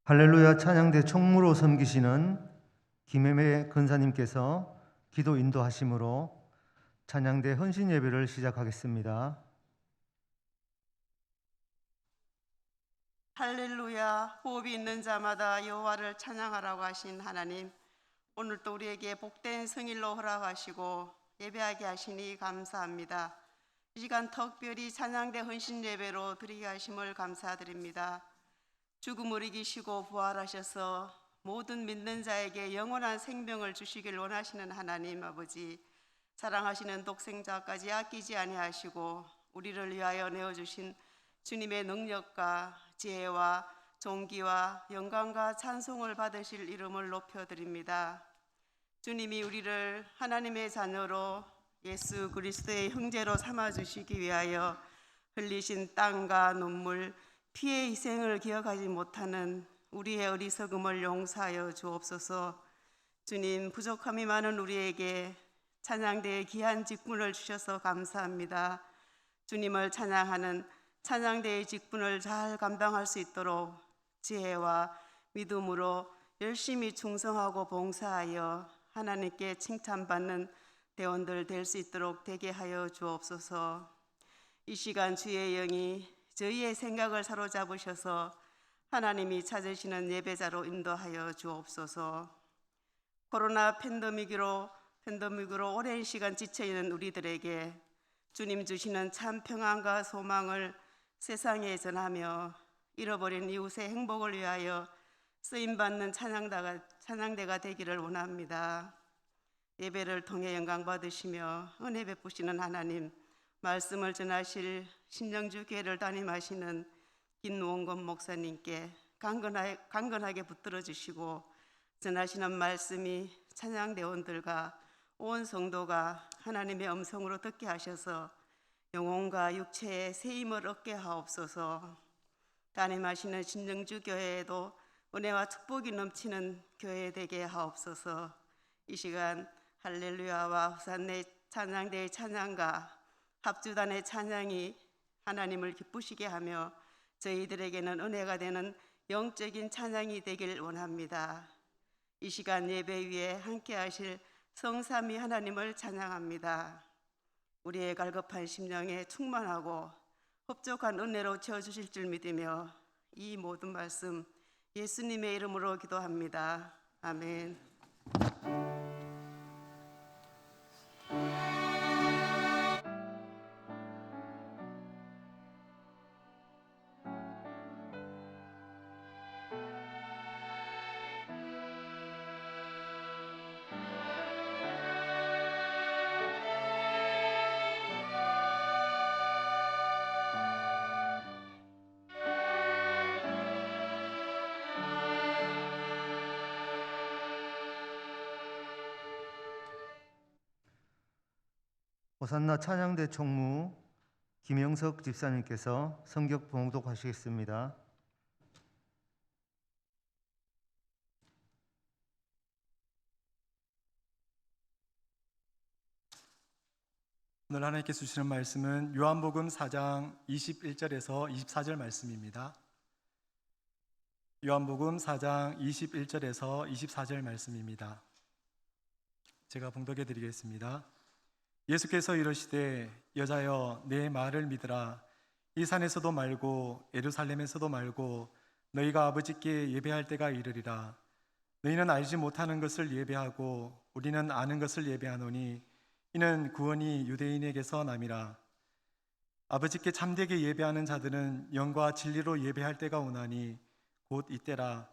할렐루야 찬양대 총무로 섬기시는 김혜매 근사님께서 기도 인도하심으로 찬양대 헌신 예배를 시작하겠습니다. 할렐루야. 호흡이 있는 자마다 여호와를 찬양하라고 하신 하나님, 오늘도 우리에게 복된 성일로 허락하시고 예배하게 하시니 감사합니다. 이 시간 특별히 찬양대 헌신 예배로 드리게 하심을 감사드립니다. 죽음을 이기시고 부활하셔서 모든 믿는 자에게 영원한 생명을 주시길 원하시는 하나님 아버지, 사랑하시는 독생자까지 아끼지 아니하시고 우리를 위하여 내어주신 주님의 능력과 지혜와 존귀와 영광과 찬송을 받으실 이름을 높여드립니다. 주님이 우리를 하나님의 자녀로 예수 그리스도의 형제로 삼아주시기 위하여 흘리신 땀과 눈물, 피의 희생을 기억하지 못하는 우리의 어리석음을 용서하여 주옵소서. 주님, 부족함이 많은 우리에게 찬양대의 귀한 직분을 주셔서 감사합니다. 주님을 찬양하는 찬양대의 직분을 잘 감당할 수 있도록 지혜와 믿음으로 열심히 충성하고 봉사하여 하나님께 칭찬받는 대원들 될 수 있도록 되게 하여 주옵소서. 이 시간 주의 영이 저희의 생각을 사로잡으셔서 하나님이 찾으시는 예배자로 인도하여 주옵소서. 코로나 팬데믹으로 오랜 시간 지쳐있는 우리들에게 주님 주시는 참 평안과 소망을 세상에 전하며 잃어버린 이웃의 행복을 위하여 쓰임받는 찬양대가 되기를 원합니다. 예배를 통해 영광 받으시며 은혜 베푸시는 하나님, 말씀을 전하실 신영주 교회를 담임하시는 김원건 목사님께 강건하게 붙들어 주시고 전하시는 말씀이 찬양대원들과 온 성도가 하나님의 음성으로 듣게 하셔서 영혼과 육체의 새 힘을 얻게 하옵소서. 담임하시는 신영주 교회에도 은혜와 축복이 넘치는 교회 되게 하옵소서. 이 시간 할렐루야와 호산네 찬양대의 찬양과 합주단의 찬양이 하나님을 기쁘시게 하며 저희들에게는 은혜가 되는 영적인 찬양이 되길 원합니다. 이 시간 예배 위에 함께 하실 성삼위 하나님을 찬양합니다. 우리의 갈급한 심령에 충만하고 흡족한 은혜로 채워주실 줄 믿으며 이 모든 말씀 예수님의 이름으로 기도합니다. 아멘. 호산나 찬양대 총무 김영석 집사님께서 성경 봉독하시겠습니다. 오늘 하나님께서 주시는 말씀은 요한복음 4장 21절에서 24절 말씀입니다. 요한복음 4장 21절에서 24절 말씀입니다. 제가 봉독해 드리겠습니다. 예수께서 이르시되 여자여 내 말을 믿으라. 이 산에서도 말고 예루살렘에서도 말고 너희가 아버지께 예배할 때가 이르리라. 너희는 알지 못하는 것을 예배하고 우리는 아는 것을 예배하노니 이는 구원이 유대인에게서 남이라. 아버지께 참되게 예배하는 자들은 영과 진리로 예배할 때가 오나니 곧 이때라.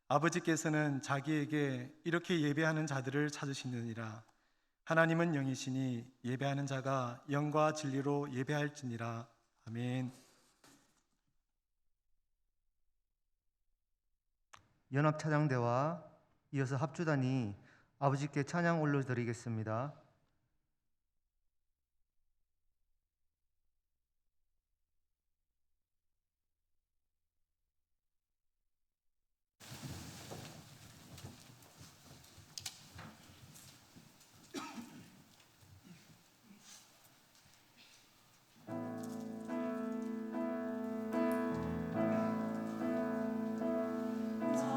아버지께서는 자기에게 이렇게 예배하는 자들을 찾으시느니라. 하나님은 영이시니 예배하는 자가 영과 진리로 예배할지니라. 아멘. 연합찬양대와 이어서 합주단이 아버지께 찬양 올려드리겠습니다. 찬양하세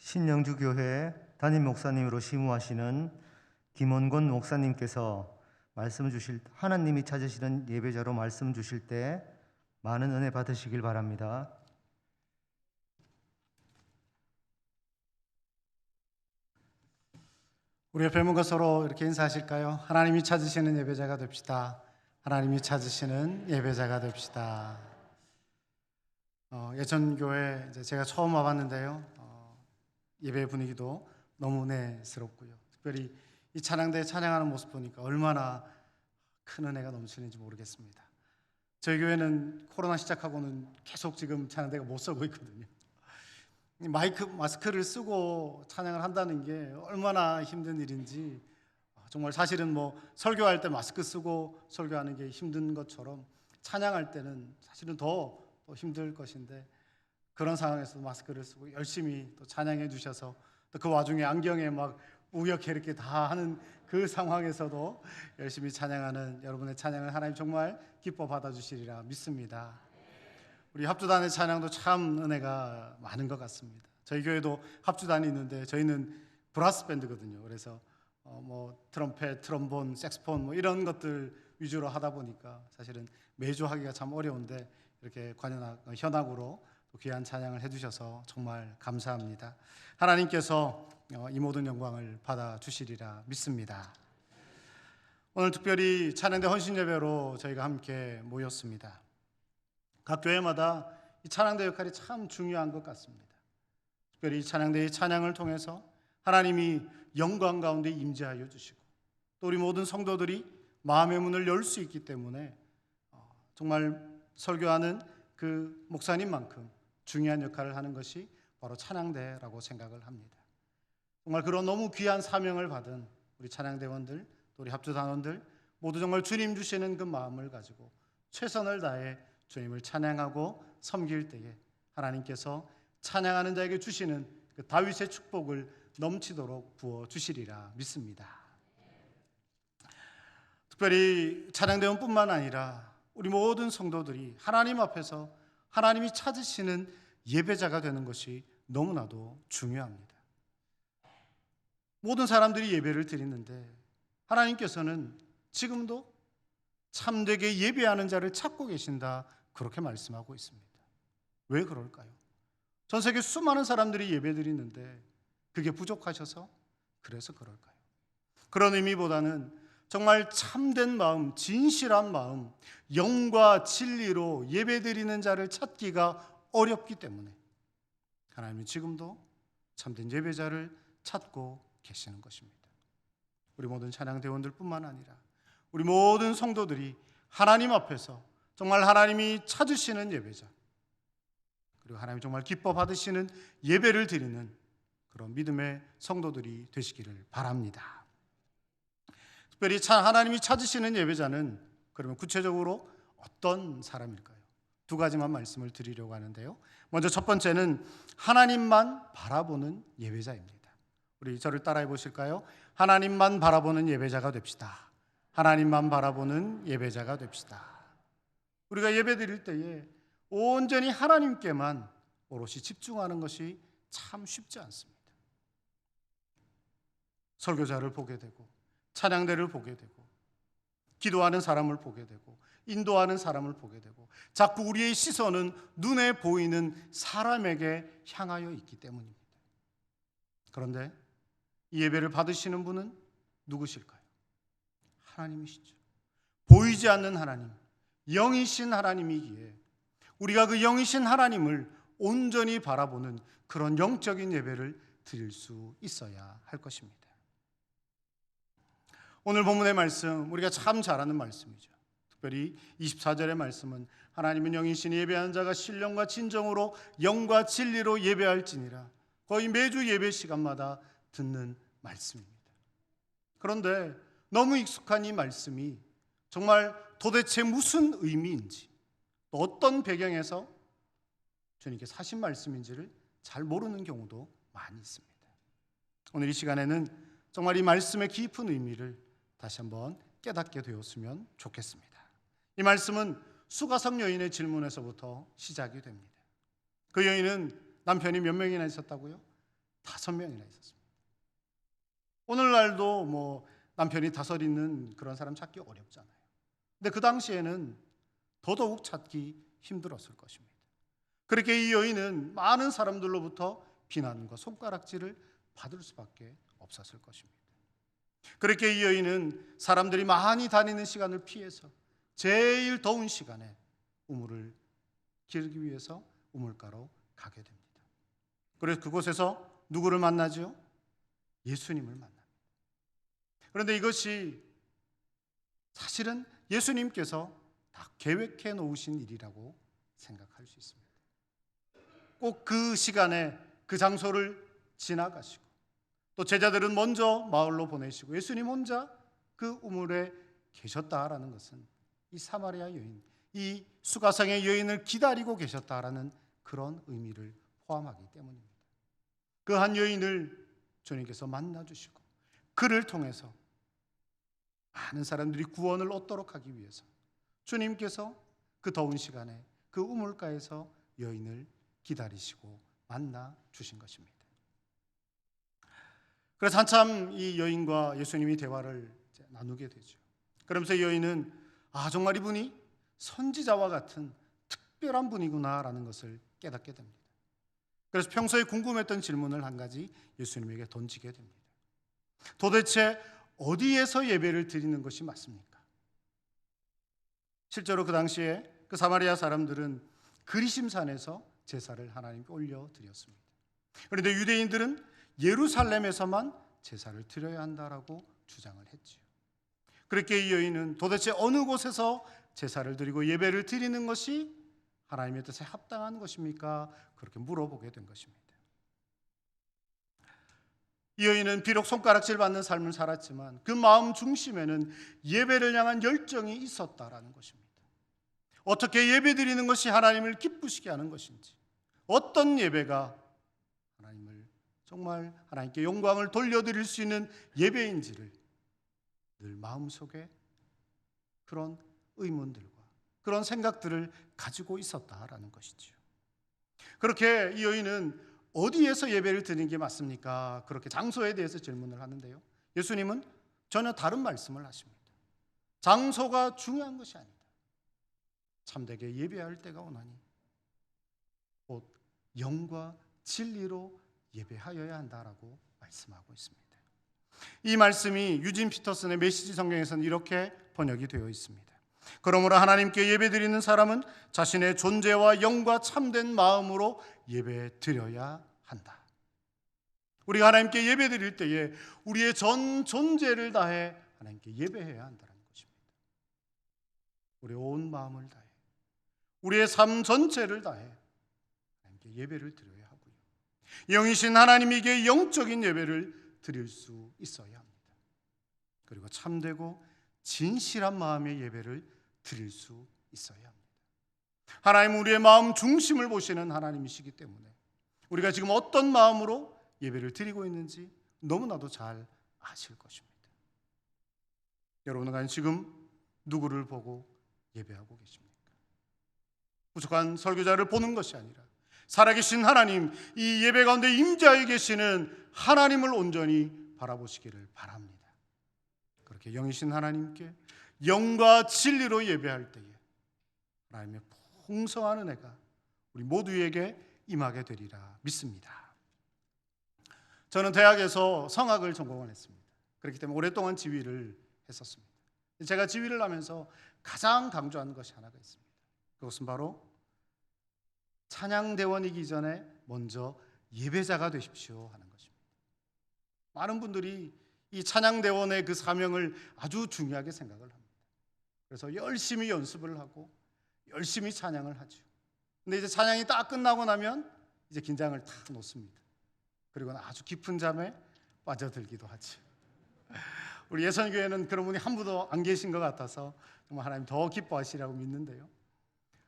신영주교회 담임 목사님으로 심우하시는 김원권 목사님께서 말씀 주실 하나님이 찾으시는 예배자로 말씀 주실 때 많은 은혜 받으시길 바랍니다. 우리 옆에 분과 서로 이렇게 인사하실까요? 하나님이 찾으시는 예배자가 됩시다. 하나님이 찾으시는 예배자가 됩시다. 예천교회 이제 제가 처음 와봤는데요. 예배 분위기도 너무 은혜스럽고요. 특별히 이 찬양대에 찬양하는 모습 보니까 얼마나 큰 은혜가 넘치는지 모르겠습니다. 저희 교회는 코로나 시작하고는 계속 지금 찬양대가 못 서고 있거든요. 마스크를 쓰고 찬양을 한다는 게 얼마나 힘든 일인지, 정말 사실은 설교할 때 마스크 쓰고 설교하는 게 힘든 것처럼 찬양할 때는 사실은 더 힘들 것인데, 그런 상황에서 마스크를 쓰고 열심히 또 찬양해 주셔서, 또 그 와중에 안경에 막 우옇게 이렇게 다 하는 그 상황에서도 열심히 찬양하는 여러분의 찬양을 하나님 정말 기뻐 받아주시리라 믿습니다. 우리 합주단의 찬양도 참 은혜가 많은 것 같습니다. 저희 교회도 합주단이 있는데 저희는 브라스 밴드거든요. 그래서 트럼펫, 트럼본, 색스폰 이런 것들 위주로 하다 보니까 사실은 매주 하기가 참 어려운데, 이렇게 현악으로 귀한 찬양을 해주셔서 정말 감사합니다. 하나님께서 이 모든 영광을 받아주시리라 믿습니다. 오늘 특별히 찬양대 헌신 예배로 저희가 함께 모였습니다. 각 교회마다 이 찬양대 역할이 참 중요한 것 같습니다. 특별히 이 찬양대의 찬양을 통해서 하나님이 영광 가운데 임재하여 주시고, 또 우리 모든 성도들이 마음의 문을 열 수 있기 때문에 정말 설교하는 그 목사님만큼 중요한 역할을 하는 것이 바로 찬양대라고 생각을 합니다. 정말 그런 너무 귀한 사명을 받은 우리 찬양대원들, 또 우리 합주단원들 모두 정말 주님 주시는 그 마음을 가지고 최선을 다해 주님을 찬양하고 섬길 때에 하나님께서 찬양하는 자에게 주시는 그 다윗의 축복을 넘치도록 부어 주시리라 믿습니다. 특별히 찬양대원뿐만 아니라 우리 모든 성도들이 하나님 앞에서 하나님이 찾으시는 예배자가 되는 것이 너무나도 중요합니다. 모든 사람들이 예배를 드리는데 하나님께서는 지금도 참되게 예배하는 자를 찾고 계신다, 그렇게 말씀하고 있습니다. 왜 그럴까요? 전 세계 수많은 사람들이 예배 드리는데 그게 부족하셔서 그래서 그럴까요? 그런 의미보다는 정말 참된 마음, 진실한 마음, 영과 진리로 예배 드리는 자를 찾기가 어렵기 때문에 하나님은 지금도 참된 예배자를 찾고 계시는 것입니다. 우리 모든 찬양대원들뿐만 아니라 우리 모든 성도들이 하나님 앞에서 정말 하나님이 찾으시는 예배자, 그리고 하나님이 정말 기뻐 받으시는 예배를 드리는 그런 믿음의 성도들이 되시기를 바랍니다. 특별히 하나님이 찾으시는 예배자는 그러면 구체적으로 어떤 사람일까요? 두 가지만 말씀을 드리려고 하는데요. 먼저 첫 번째는 하나님만 바라보는 예배자입니다. 우리 저를 따라해 보실까요? 하나님만 바라보는 예배자가 됩시다. 하나님만 바라보는 예배자가 됩시다. 우리가 예배 드릴 때에 온전히 하나님께만 오롯이 집중하는 것이 참 쉽지 않습니다. 설교자를 보게 되고, 찬양대를 보게 되고, 기도하는 사람을 보게 되고, 인도하는 사람을 보게 되고, 자꾸 우리의 시선은 눈에 보이는 사람에게 향하여 있기 때문입니다. 그런데 이 예배를 받으시는 분은 누구실까요? 하나님이시죠. 보이지 않는 하나님, 영이신 하나님이기에 우리가 그 영이신 하나님을 온전히 바라보는 그런 영적인 예배를 드릴 수 있어야 할 것입니다. 오늘 본문의 말씀, 우리가 참 잘 아는 말씀이죠. 특별히 24절의 말씀은 하나님은 영이신 예배하는 자가 신령과 진정으로 영과 진리로 예배할지니라, 거의 매주 예배 시간마다 듣는 말씀입니다. 그런데 너무 익숙한 이 말씀이 정말 도대체 무슨 의미인지, 또 어떤 배경에서 주님께서 하신 말씀인지를 잘 모르는 경우도 많이 있습니다. 오늘 이 시간에는 정말 이 말씀의 깊은 의미를 다시 한번 깨닫게 되었으면 좋겠습니다. 이 말씀은 수가성 여인의 질문에서부터 시작이 됩니다. 그 여인은 남편이 몇 명이나 있었다고요? 5명이나 있었습니다. 오늘날도 뭐 남편이 5 있는 그런 사람 찾기 어렵잖아요. 근데 그 당시에는 더더욱 찾기 힘들었을 것입니다. 그렇게 이 여인은 많은 사람들로부터 비난과 손가락질을 받을 수밖에 없었을 것입니다. 그렇게 이 여인은 사람들이 많이 다니는 시간을 피해서 제일 더운 시간에 우물을 기르기 위해서 우물가로 가게 됩니다. 그래서 그곳에서 누구를 만나죠? 예수님을 만납니다. 그런데 이것이 사실은 예수님께서 다 계획해 놓으신 일이라고 생각할 수 있습니다. 꼭 그 시간에 그 장소를 지나가시고 또 제자들은 먼저 마을로 보내시고 예수님 혼자 그 우물에 계셨다라는 것은 이 사마리아 여인, 이 수가성의 여인을 기다리고 계셨다라는 그런 의미를 포함하기 때문입니다. 그 한 여인을 주님께서 만나주시고 그를 통해서 많은 사람들이 구원을 얻도록 하기 위해서 주님께서 그 더운 시간에 그 우물가에서 여인을 기다리시고 만나 주신 것입니다. 그래서 한참 이 여인과 예수님이 대화를 나누게 되죠. 그러면서 여인은 정말 이분이 선지자와 같은 특별한 분이구나라는 것을 깨닫게 됩니다. 그래서 평소에 궁금했던 질문을 한 가지 예수님에게 던지게 됩니다. 도대체 어디에서 예배를 드리는 것이 맞습니까? 실제로 그 당시에 그 사마리아 사람들은 그리심산에서 제사를 하나님께 올려드렸습니다. 그런데 유대인들은 예루살렘에서만 제사를 드려야 한다라고 주장을 했지요. 그렇게 이 여인은 도대체 어느 곳에서 제사를 드리고 예배를 드리는 것이 하나님의 뜻에 합당한 것입니까? 그렇게 물어보게 된 것입니다. 이 여인은 비록 손가락질 받는 삶을 살았지만 그 마음 중심에는 예배를 향한 열정이 있었다라는 것입니다. 어떻게 예배 드리는 것이 하나님을 기쁘시게 하는 것인지, 어떤 예배가 하나님을 정말 하나님께 영광을 돌려드릴 수 있는 예배인지를 늘 마음속에 그런 의문들과 그런 생각들을 가지고 있었다라는 것이지요. 그렇게 이 여인은 어디에서 예배를 드리는 게 맞습니까? 그렇게 장소에 대해서 질문을 하는데요. 예수님은 전혀 다른 말씀을 하십니다. 장소가 중요한 것이 아니다. 참되게 예배할 때가 오나니 곧 영과 진리로 예배하여야 한다라고 말씀하고 있습니다. 이 말씀이 유진 피터슨의 메시지 성경에서는 이렇게 번역이 되어 있습니다. 그러므로 하나님께 예배드리는 사람은 자신의 존재와 영과 참된 마음으로 예배드려야 한다. 우리가 하나님께 예배드릴 때에 우리의 전 존재를 다해 하나님께 예배해야 한다는 것입니다. 우리의 온 마음을 다해 우리의 삶 전체를 다해 하나님께 예배를 드려야 하고요. 영이신 하나님에게 영적인 예배를 드릴 수 있어야 합니다. 그리고 참되고 진실한 마음의 예배를 드릴 수 있어야 합니다. 하나님은 우리의 마음 중심을 보시는 하나님이시기 때문에 우리가 지금 어떤 마음으로 예배를 드리고 있는지 너무나도 잘 아실 것입니다. 여러분은 과연 지금 누구를 보고 예배하고 계십니까? 부족한 설교자를 보는 것이 아니라 살아계신 하나님, 이 예배 가운데 임재하여 계시는 하나님을 온전히 바라보시기를 바랍니다. 그렇게 영이신 하나님께 영과 진리로 예배할 때에 하나님의 풍성한 은혜가 우리 모두에게 임하게 되리라 믿습니다. 저는 대학에서 성악을 전공을 했습니다. 그렇기 때문에 오랫동안 지휘를 했었습니다. 제가 지휘를 하면서 가장 강조하는 것이 하나가 있습니다. 그것은 바로 찬양대원이기 전에 먼저 예배자가 되십시오 하는 것입니다. 많은 분들이 이 찬양대원의 그 사명을 아주 중요하게 생각을 합니다. 그래서 열심히 연습을 하고 열심히 찬양을 하죠. 근데 이제 찬양이 딱 끝나고 나면 이제 긴장을 탁 놓습니다. 그리고 아주 깊은 잠에 빠져들기도 하죠. 우리 예선교회는 그런 분이 한 분도 안 계신 것 같아서 정말 하나님 더 기뻐하시라고 믿는데요.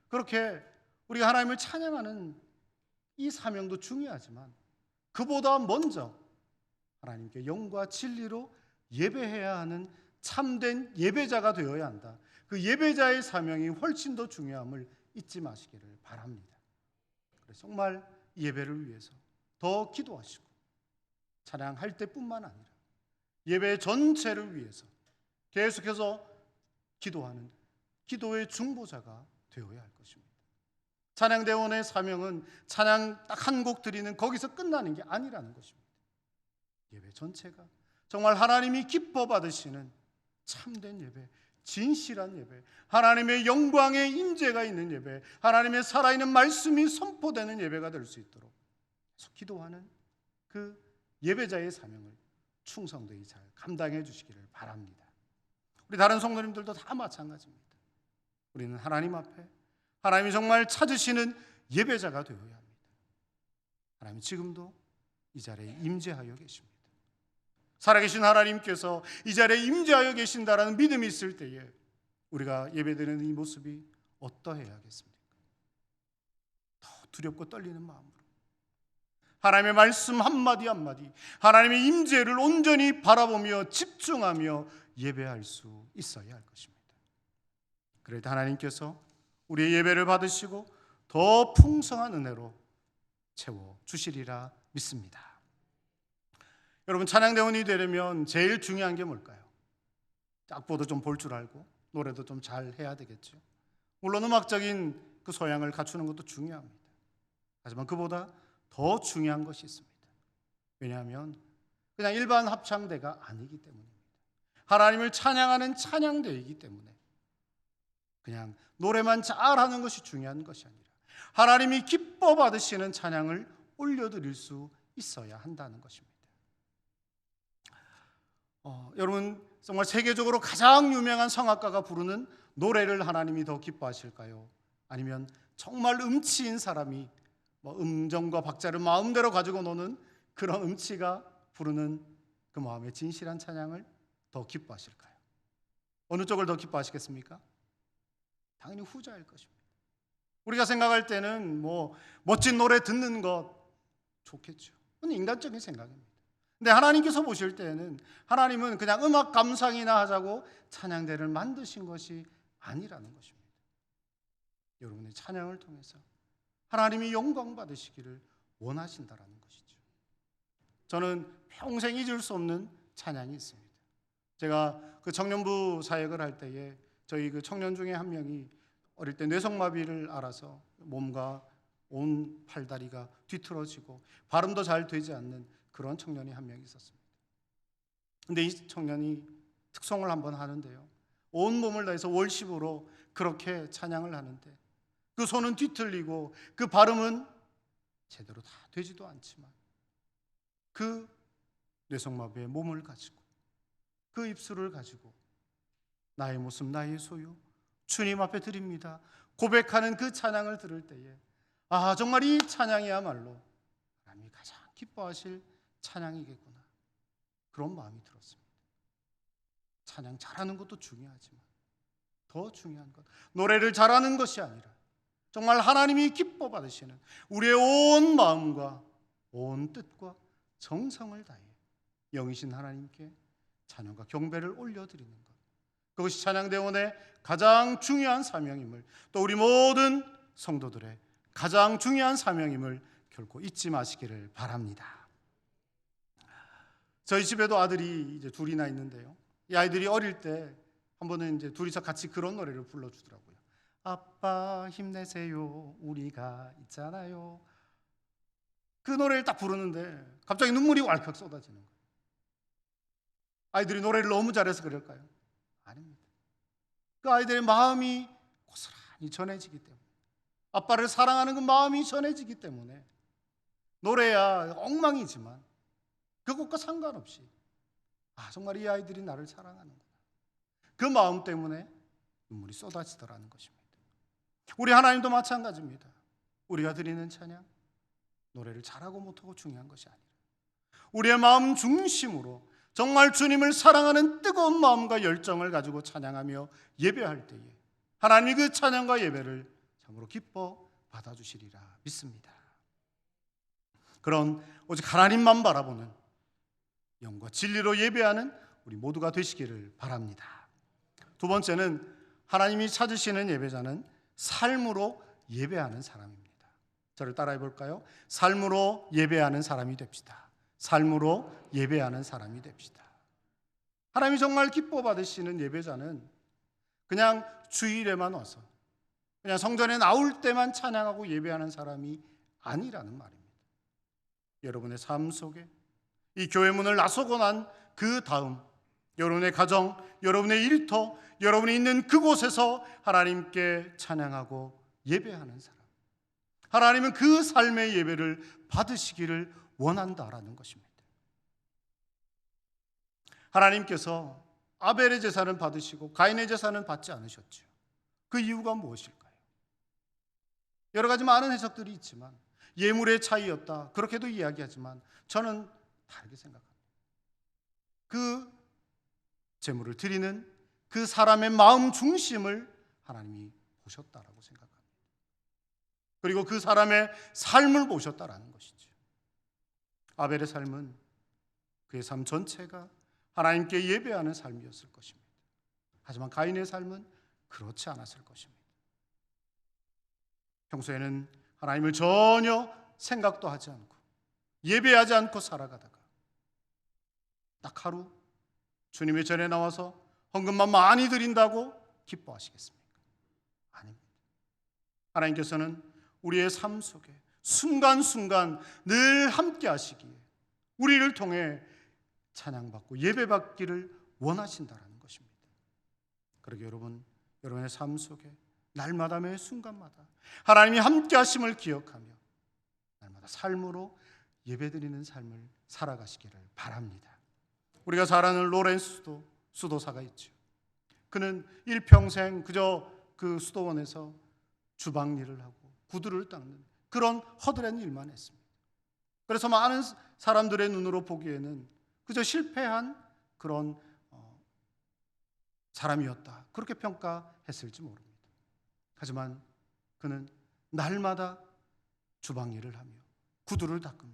그렇게 우리가 하나님을 찬양하는 이 사명도 중요하지만 그보다 먼저 하나님께 영과 진리로 예배해야 하는 참된 예배자가 되어야 한다. 그 예배자의 사명이 훨씬 더 중요함을 잊지 마시기를 바랍니다. 그래서 정말 예배를 위해서 더 기도하시고 찬양할 때뿐만 아니라 예배 전체를 위해서 계속해서 기도하는 기도의 중보자가 되어야 할 것입니다. 찬양대원의 사명은 찬양 딱 한 곡 드리는 거기서 끝나는 게 아니라는 것입니다. 예배 전체가 정말 하나님이 기뻐 받으시는 참된 예배, 진실한 예배, 하나님의 영광의 임재가 있는 예배, 하나님의 살아있는 말씀이 선포되는 예배가 될 수 있도록 계속 기도하는 그 예배자의 사명을 충성되이 잘 감당해 주시기를 바랍니다. 우리 다른 성도님들도 다 마찬가지입니다. 우리는 하나님 앞에 하나님이 정말 찾으시는 예배자가 되어야 합니다. 하나님 지금도 이 자리에 임재하여 계십니다. 살아계신 하나님께서 이 자리에 임재하여 계신다라는 믿음이 있을 때에 우리가 예배드리는 이 모습이 어떠해야 하겠습니까? 더 두렵고 떨리는 마음으로 하나님의 말씀 한마디 한마디, 하나님의 임재를 온전히 바라보며 집중하며 예배할 수 있어야 할 것입니다. 그럴 때 하나님께서 우리의 예배를 받으시고 더 풍성한 은혜로 채워주시리라 믿습니다. 여러분, 찬양대원이 되려면 제일 중요한 게 뭘까요? 악보도 좀 볼 줄 알고 노래도 좀 잘 해야 되겠죠. 물론 음악적인 그 소양을 갖추는 것도 중요합니다. 하지만 그보다 더 중요한 것이 있습니다. 왜냐하면 그냥 일반 합창대가 아니기 때문입니다. 하나님을 찬양하는 찬양대이기 때문에 그냥 노래만 잘하는 것이 중요한 것이 아니라 하나님이 기뻐 받으시는 찬양을 올려드릴 수 있어야 한다는 것입니다. 여러분, 정말 세계적으로 가장 유명한 성악가가 부르는 노래를 하나님이 더 기뻐하실까요? 아니면 정말 음치인 사람이 음정과 박자를 마음대로 가지고 노는 그런 음치가 부르는 그 마음의 진실한 찬양을 더 기뻐하실까요? 어느 쪽을 더 기뻐하시겠습니까? 당연히 후자일 것입니다. 우리가 생각할 때는 멋진 노래 듣는 것 좋겠죠. 그건 인간적인 생각입니다. 근데 하나님께서 보실 때는 하나님은 그냥 음악 감상이나 하자고 찬양대를 만드신 것이 아니라는 것입니다. 여러분의 찬양을 통해서 하나님이 영광 받으시기를 원하신다라는 것이죠. 저는 평생 잊을 수 없는 찬양이 있습니다. 제가 그 청년부 사역을 할 때에 저희 그 청년 중에 한 명이 어릴 때 뇌성마비를 앓아서 몸과 온 팔다리가 뒤틀어지고 발음도 잘 되지 않는 그런 청년이 한 명 있었습니다. 근데 이 청년이 특송을 한번 하는데요, 온 몸을 다해서 월십으로 그렇게 찬양을 하는데 그 손은 뒤틀리고 그 발음은 제대로 다 되지도 않지만 그 뇌성마비의 몸을 가지고 그 입술을 가지고 나의 모습 나의 소유 주님 앞에 드립니다 고백하는 그 찬양을 들을 때에 정말 이 찬양이야말로 하나님이 가장 기뻐하실 찬양이겠구나, 그런 마음이 들었습니다. 찬양 잘하는 것도 중요하지만 더 중요한 것, 노래를 잘하는 것이 아니라 정말 하나님이 기뻐 받으시는 우리의 온 마음과 온 뜻과 정성을 다해 영이신 하나님께 찬양과 경배를 올려드리는 것, 그것이 찬양대원의 가장 중요한 사명임을, 또 우리 모든 성도들의 가장 중요한 사명임을 결코 잊지 마시기를 바랍니다. 저희 집에도 아들이 이제 둘이나 있는데요, 이 아이들이 어릴 때 한 번은 이제 둘이서 같이 그런 노래를 불러주더라고요. 아빠 힘내세요 우리가 있잖아요. 그 노래를 딱 부르는데 갑자기 눈물이 왈칵 쏟아지는 거예요. 아이들이 노래를 너무 잘해서 그럴까요? 아닙니다. 그 아이들의 마음이 고스란히 전해지기 때문에, 아빠를 사랑하는 그 마음이 전해지기 때문에 노래야 엉망이지만 그것과 상관없이 정말 이 아이들이 나를 사랑하는구나, 그 마음 때문에 눈물이 쏟아지더라는 것입니다. 우리 하나님도 마찬가지입니다. 우리가 드리는 찬양, 노래를 잘하고 못하고 중요한 것이 아니라 우리의 마음 중심으로 정말 주님을 사랑하는 뜨거운 마음과 열정을 가지고 찬양하며 예배할 때에 하나님이 그 찬양과 예배를 참으로 기뻐 받아주시리라 믿습니다. 그런 오직 하나님만 바라보는 영과 진리로 예배하는 우리 모두가 되시기를 바랍니다. 두 번째는 하나님이 찾으시는 예배자는 삶으로 예배하는 사람입니다. 저를 따라해 볼까요? 삶으로 예배하는 사람이 됩시다. 삶으로 예배하는 사람이 됩시다. 하나님이 정말 기뻐 받으시는 예배자는 그냥 주일에만 와서 그냥 성전에 나올 때만 찬양하고 예배하는 사람이 아니라는 말입니다. 여러분의 삶 속에 이 교회 문을 나서고 난 그 다음 여러분의 가정, 여러분의 일터, 여러분이 있는 그곳에서 하나님께 찬양하고 예배하는 사람, 하나님은 그 삶의 예배를 받으시기를 원한다라는 것입니다. 하나님께서 아벨의 제사는 받으시고 가인의 제사는 받지 않으셨죠. 그 이유가 무엇일까요? 여러 가지 많은 해석들이 있지만 예물의 차이였다, 그렇게도 이야기하지만 저는 다르게 생각합니다. 그 제물을 드리는 그 사람의 마음 중심을 하나님이 보셨다라고 생각합니다. 그리고 그 사람의 삶을 보셨다라는 것이죠. 아벨의 삶은 그의 삶 전체가 하나님께 예배하는 삶이었을 것입니다. 하지만 가인의 삶은 그렇지 않았을 것입니다. 평소에는 하나님을 전혀 생각도 하지 않고 예배하지 않고 살아가다가 딱 하루 주님의 전에 나와서 헌금만 많이 드린다고 기뻐하시겠습니까? 아닙니다. 하나님께서는 우리의 삶 속에 순간순간 늘 함께 하시기에 우리를 통해 찬양받고 예배받기를 원하신다는 것입니다. 그러게 여러분의 삶 속에 날마다 매 순간마다 하나님이 함께 하심을 기억하며 날마다 삶으로 예배드리는 삶을 살아가시기를 바랍니다. 우리가 잘 아는 로렌스 수도사가 있죠. 그는 일평생 그저 그 수도원에서 주방 일을 하고 구두를 닦는 그런 허드렛 일만 했습니다. 그래서 많은 사람들의 눈으로 보기에는 그저 실패한 그런 사람이었다, 그렇게 평가했을지 모릅니다. 하지만 그는 날마다 주방 일을 하며 구두를 닦으며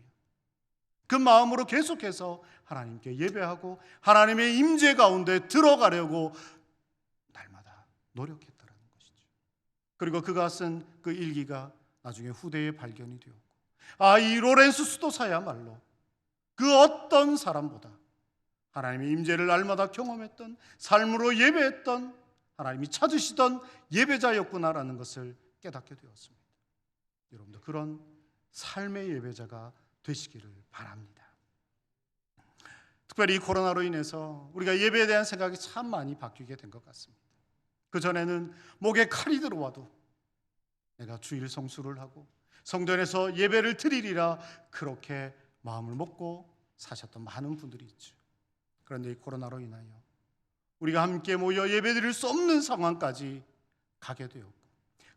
그 마음으로 계속해서 하나님께 예배하고 하나님의 임재 가운데 들어가려고 날마다 노력했다는 것이죠. 그리고 그가 쓴 그 일기가 나중에 후대에 발견이 되었고, 이 로렌스 수도사야말로 그 어떤 사람보다 하나님의 임재를 날마다 경험했던, 삶으로 예배했던, 하나님이 찾으시던 예배자였구나라는 것을 깨닫게 되었습니다. 여러분도 그런 삶의 예배자가 되시기를 바랍니다. 특별히 이 코로나로 인해서 우리가 예배에 대한 생각이 참 많이 바뀌게 된 것 같습니다. 그전에는 목에 칼이 들어와도 내가 주일 성수를 하고 성전에서 예배를 드리리라 그렇게 마음을 먹고 사셨던 많은 분들이 있죠. 그런데 이 코로나로 인하여 우리가 함께 모여 예배드릴 수 없는 상황까지 가게 되었고,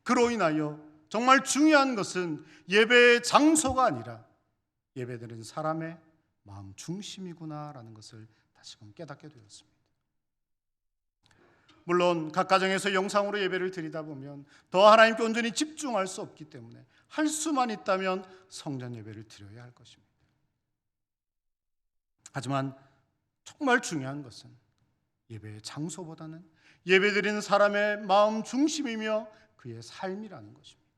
그로 인하여 정말 중요한 것은 예배의 장소가 아니라 예배드리는 사람의 마음 중심이구나라는 것을 다시금 깨닫게 되었습니다. 물론 각 가정에서 영상으로 예배를 드리다 보면 더 하나님께 온전히 집중할 수 없기 때문에 할 수만 있다면 성전 예배를 드려야 할 것입니다. 하지만 정말 중요한 것은 예배의 장소보다는 예배드리는 사람의 마음 중심이며 그의 삶이라는 것입니다.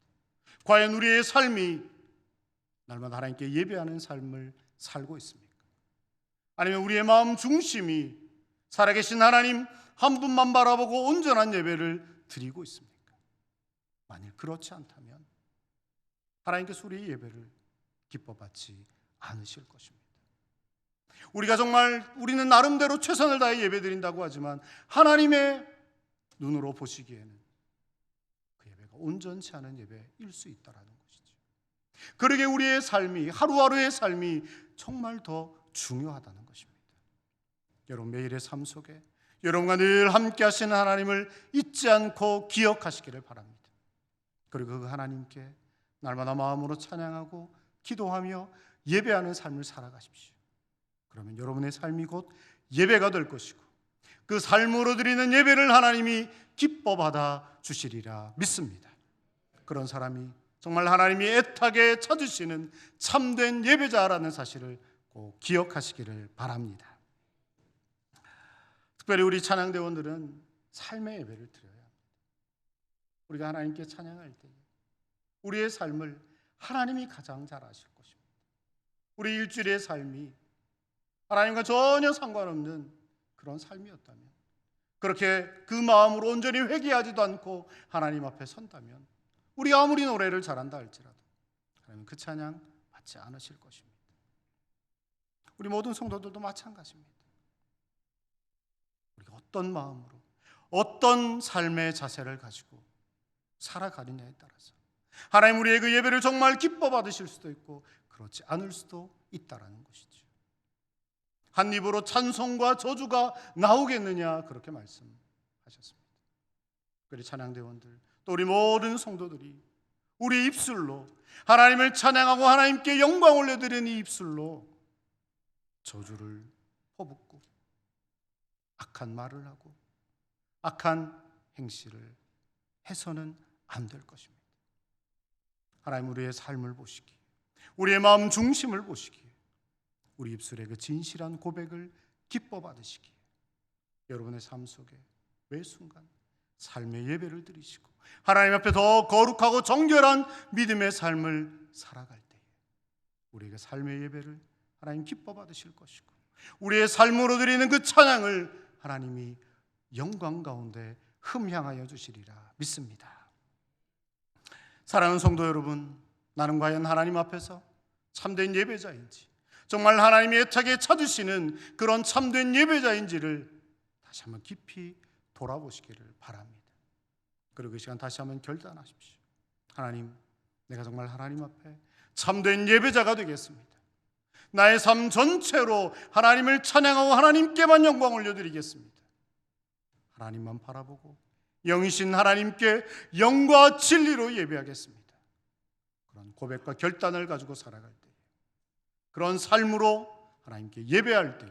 과연 우리의 삶이 날마다 하나님께 예배하는 삶을 살고 있습니까? 아니면 우리의 마음 중심이 살아계신 하나님 한 분만 바라보고 온전한 예배를 드리고 있습니까? 만일 그렇지 않다면 하나님께서 우리의 예배를 기뻐받지 않으실 것입니다. 우리는 나름대로 최선을 다해 예배드린다고 하지만 하나님의 눈으로 보시기에는 그 예배가 온전치 않은 예배일 수 있다라는 것이죠. 그러게 우리의 삶이, 하루하루의 삶이 정말 더 중요하다는 것입니다. 여러분 매일의 삶 속에 여러분과 늘 함께 하시는 하나님을 잊지 않고 기억하시기를 바랍니다. 그리고 그 하나님께 날마다 마음으로 찬양하고 기도하며 예배하는 삶을 살아가십시오. 그러면 여러분의 삶이 곧 예배가 될 것이고 그 삶으로 드리는 예배를 하나님이 기뻐 받아 주시리라 믿습니다. 그런 사람이 정말 하나님이 애타게 찾으시는 참된 예배자라는 사실을 꼭 기억하시기를 바랍니다. 특별히 우리 찬양대원들은 삶의 예배를 드려야 합니다. 우리가 하나님께 찬양할 때 우리의 삶을 하나님이 가장 잘 아실 것입니다. 우리 일주일의 삶이 하나님과 전혀 상관없는 그런 삶이었다면, 그렇게 그 마음으로 온전히 회개하지도 않고 하나님 앞에 선다면, 우리가 아무리 노래를 잘한다 할지라도 하나님은 그 찬양 받지 않으실 것입니다. 우리 모든 성도들도 마찬가지입니다. 우리가 어떤 마음으로, 어떤 삶의 자세를 가지고 살아가느냐에 따라서 하나님 우리의 그 예배를 정말 기뻐 받으실 수도 있고 그렇지 않을 수도 있다라는 것이죠. 한 입으로 찬송과 저주가 나오겠느냐, 그렇게 말씀하셨습니다. 우리 찬양대원들, 또 우리 모든 성도들이 우리 입술로 하나님을 찬양하고 하나님께 영광 올려드리는 이 입술로 저주를 퍼붓고 악한 말을 하고 악한 행실을 해서는 안 될 것입니다. 하나님 우리의 삶을 보시기에, 우리의 마음 중심을 보시기에, 우리 입술의 그 진실한 고백을 기뻐 받으시기에 여러분의 삶 속에 매 순간 삶의 예배를 드리시고 하나님 앞에 더 거룩하고 정결한 믿음의 삶을 살아갈 때에 우리에게 삶의 예배를 하나님 기뻐 받으실 것이고, 우리의 삶으로 드리는 그 찬양을 하나님이 영광 가운데 흠향하여 주시리라 믿습니다. 사랑하는 성도 여러분, 나는 과연 하나님 앞에서 참된 예배자인지, 정말 하나님이 애타게 찾으시는 그런 참된 예배자인지를 다시 한번 깊이 돌아보시기를 바랍니다. 그리고 그 시간 다시 한번 결단하십시오. 하나님, 내가 정말 하나님 앞에 참된 예배자가 되겠습니다. 나의 삶 전체로 하나님을 찬양하고 하나님께만 영광 올려드리겠습니다. 하나님만 바라보고 영이신 하나님께 영과 진리로 예배하겠습니다. 그런 고백과 결단을 가지고 살아갈 때, 그런 삶으로 하나님께 예배할 때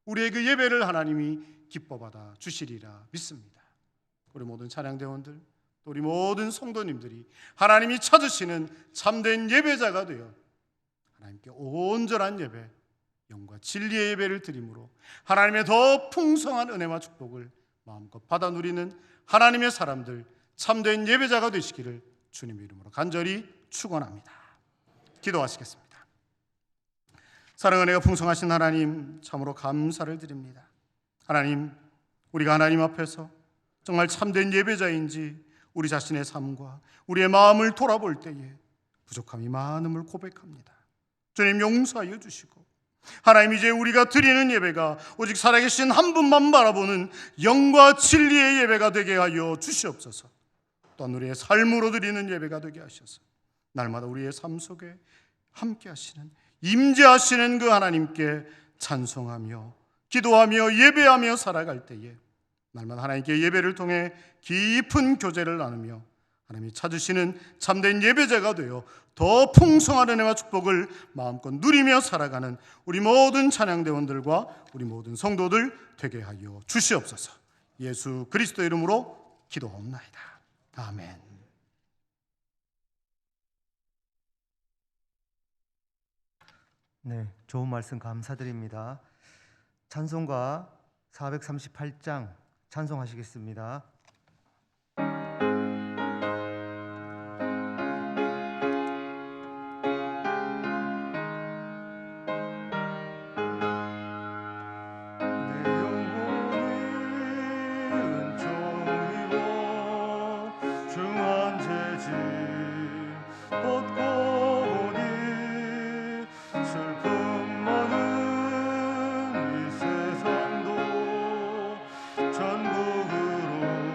우리의 그 예배를 하나님이 기뻐받아 주시리라 믿습니다. 우리 모든 찬양대원들, 또 우리 모든 성도님들이 하나님이 찾으시는 참된 예배자가 되어 하나님께 온전한 예배, 영과 진리의 예배를 드림으로 하나님의 더 풍성한 은혜와 축복을 마음껏 받아 누리는 하나님의 사람들, 참된 예배자가 되시기를 주님 이름으로 간절히 축원합니다. 기도하시겠습니다. 사랑 은혜가 풍성하신 하나님, 참으로 감사를 드립니다. 하나님, 우리가 하나님 앞에서 정말 참된 예배자인지 우리 자신의 삶과 우리의 마음을 돌아볼 때에 부족함이 많음을 고백합니다. 주님 용서하여 주시고, 하나님 이제 우리가 드리는 예배가 오직 살아계신 한 분만 바라보는 영과 진리의 예배가 되게 하여 주시옵소서. 또한 우리의 삶으로 드리는 예배가 되게 하셔서 날마다 우리의 삶 속에 함께 하시는, 임재하시는 그 하나님께 찬송하며 기도하며 예배하며 살아갈 때에 날마다 하나님께 예배를 통해 깊은 교제를 나누며 하나님이 찾으시는 참된 예배자가 되어 더 풍성한 은혜와 축복을 마음껏 누리며 살아가는 우리 모든 찬양대원들과 우리 모든 성도들 되게 하여 주시옵소서. 예수 그리스도 이름으로 기도하옵나이다. 아멘. 네, 좋은 말씀 감사드립니다. 찬송가 438장 찬송하시겠습니다. 전국으로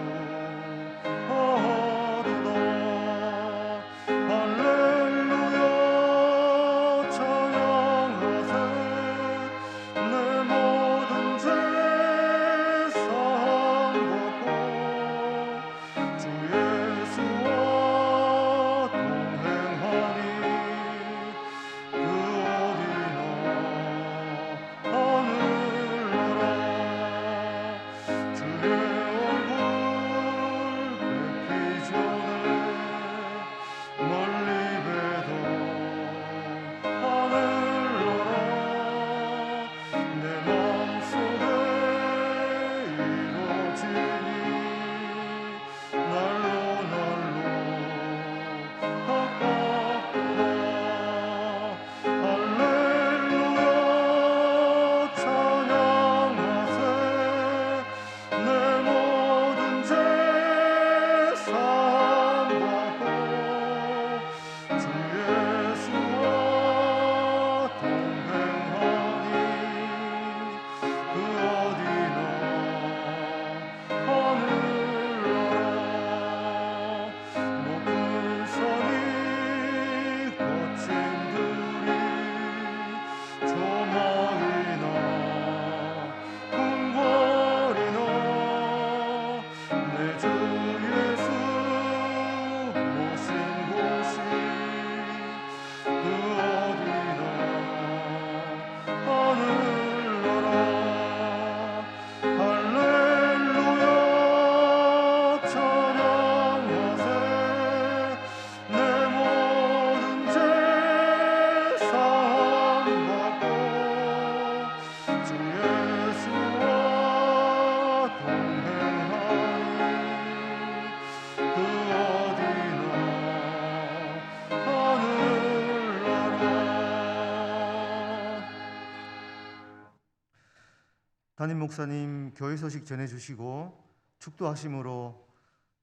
김한임 목사님 교회 소식 전해주시고 축도하심으로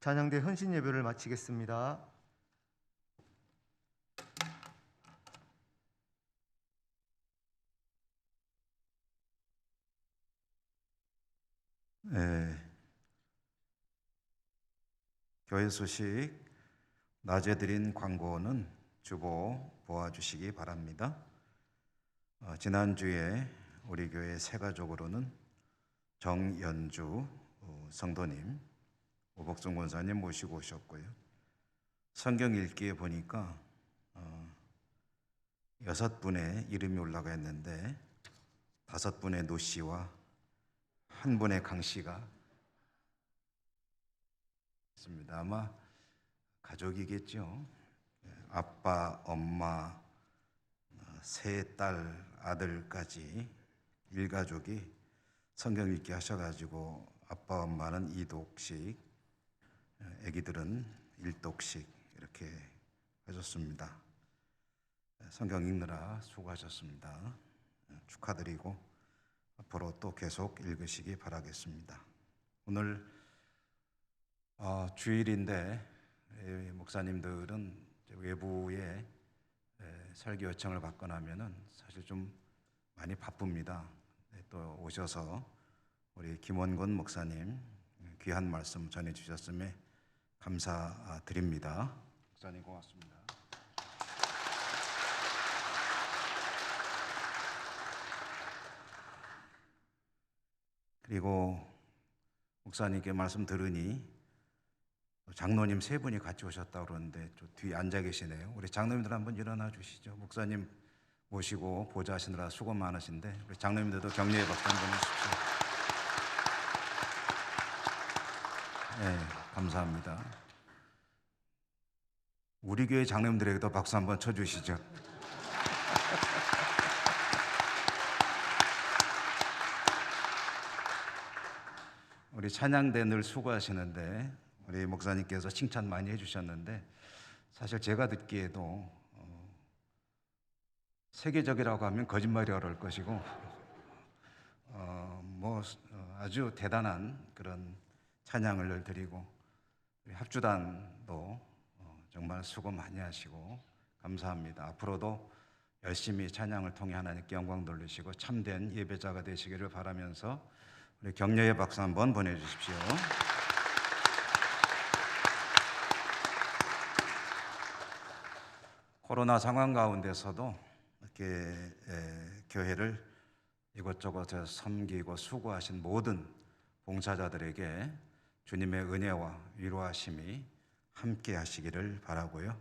찬양대 헌신 예배를 마치겠습니다. 교회 소식 낮에 드린 광고는 주보 보아주시기 바랍니다. 지난주에 우리 교회 새 가족으로는 정연주 성도님, 오복종 권사님 모시고 오셨고요. 성경 읽기에 보니까 6분의 이름이 올라가 있는데 5분의 노 씨와 1분의 강 씨가 있습니다. 아마 가족이겠죠. 아빠, 엄마, 세 딸, 아들까지 일가족이 성경 읽기 하셔가지고 아빠, 엄마는 2독씩, 아기들은 1독씩 이렇게 하셨습니다. 성경 읽느라 수고하셨습니다. 축하드리고 앞으로 또 계속 읽으시기 바라겠습니다. 오늘 주일인데 목사님들은 외부에 설교 요청을 받고 나면은 사실 좀 많이 바쁩니다. 또 오셔서 우리 김원곤 목사님 귀한 말씀 전해주셨음에 감사드립니다. 목사님 고맙습니다. 그리고 목사님께 말씀 들으니 장로님 3분이 같이 오셨다고 그러는데 저 뒤에 앉아 계시네요. 우리 장로님들 한번 일어나 주시죠. 목사님 모시고 보좌하시느라 수고 많으신데 우리 장로님들도 격려의 박수 한번 해주십시오. 네, 감사합니다. 우리 교회 장로님들에게도 박수 한번 쳐주시죠. 우리 찬양대 늘 수고하시는데 우리 목사님께서 칭찬 많이 해주셨는데 사실 제가 듣기에도 세계적이라고 하면 거짓말이라고 그럴 것이고 아주 대단한 그런 찬양을 드리고 우리 합주단도 정말 수고 많이 하시고 감사합니다. 앞으로도 열심히 찬양을 통해 하나님께 영광 돌리시고 참된 예배자가 되시기를 바라면서 우리 격려의 박수 한번 보내주십시오. 코로나 상황 가운데서도 이렇게 교회를 이곳저곳 섬기고 수고하신 모든 봉사자들에게 주님의 은혜와 위로하심이 함께 하시기를 바라고요.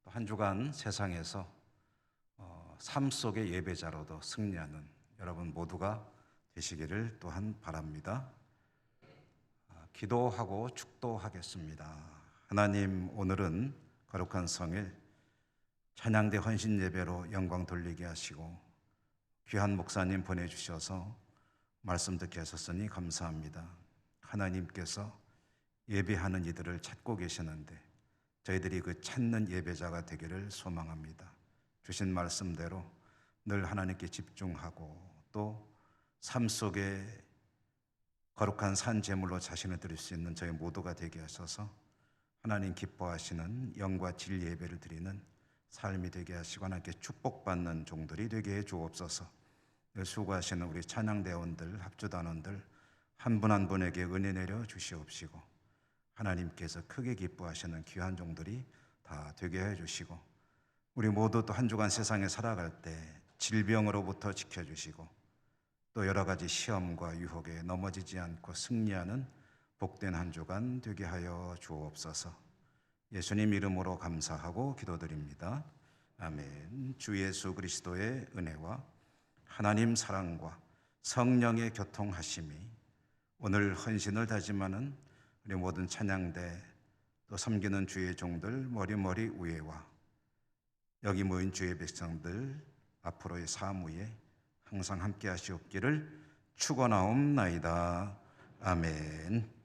또 한 주간 세상에서 삶 속의 예배자로도 승리하는 여러분 모두가 되시기를 또한 바랍니다. 기도하고 축도하겠습니다. 하나님, 오늘은 거룩한 성일 찬양대 헌신 예배로 영광 돌리게 하시고 귀한 목사님 보내주셔서 말씀 듣게 하셨으니 감사합니다. 하나님께서 예배하는 이들을 찾고 계시는데 저희들이 그 찾는 예배자가 되기를 소망합니다. 주신 말씀대로 늘 하나님께 집중하고 또 삶 속에 거룩한 산 제물로 자신을 드릴 수 있는 저희 모두가 되게 하셔서 하나님 기뻐하시는 영과 질 예배를 드리는 삶이 되게 하시고 하나님께 축복받는 종들이 되게 해 주옵소서. 수고하시는 우리 찬양대원들, 합주단원들 한 분 한 분에게 은혜 내려 주시옵시고 하나님께서 크게 기뻐하시는 귀한 종들이 다 되게 해 주시고 우리 모두 또 한 주간 세상에 살아갈 때 질병으로부터 지켜주시고 또 여러 가지 시험과 유혹에 넘어지지 않고 승리하는 복된 한 주간 되게 하여 주옵소서. 예수님 이름으로 감사하고 기도드립니다. 아멘. 주 예수 그리스도의 은혜와 하나님 사랑과 성령의 교통하심이 오늘 헌신을 다짐하는 우리 모든 찬양대 또 섬기는 주의 종들 머리머리 위에와 여기 모인 주의 백성들 앞으로의 사무에 항상 함께 하시옵기를 축원하옵나이다. 아멘.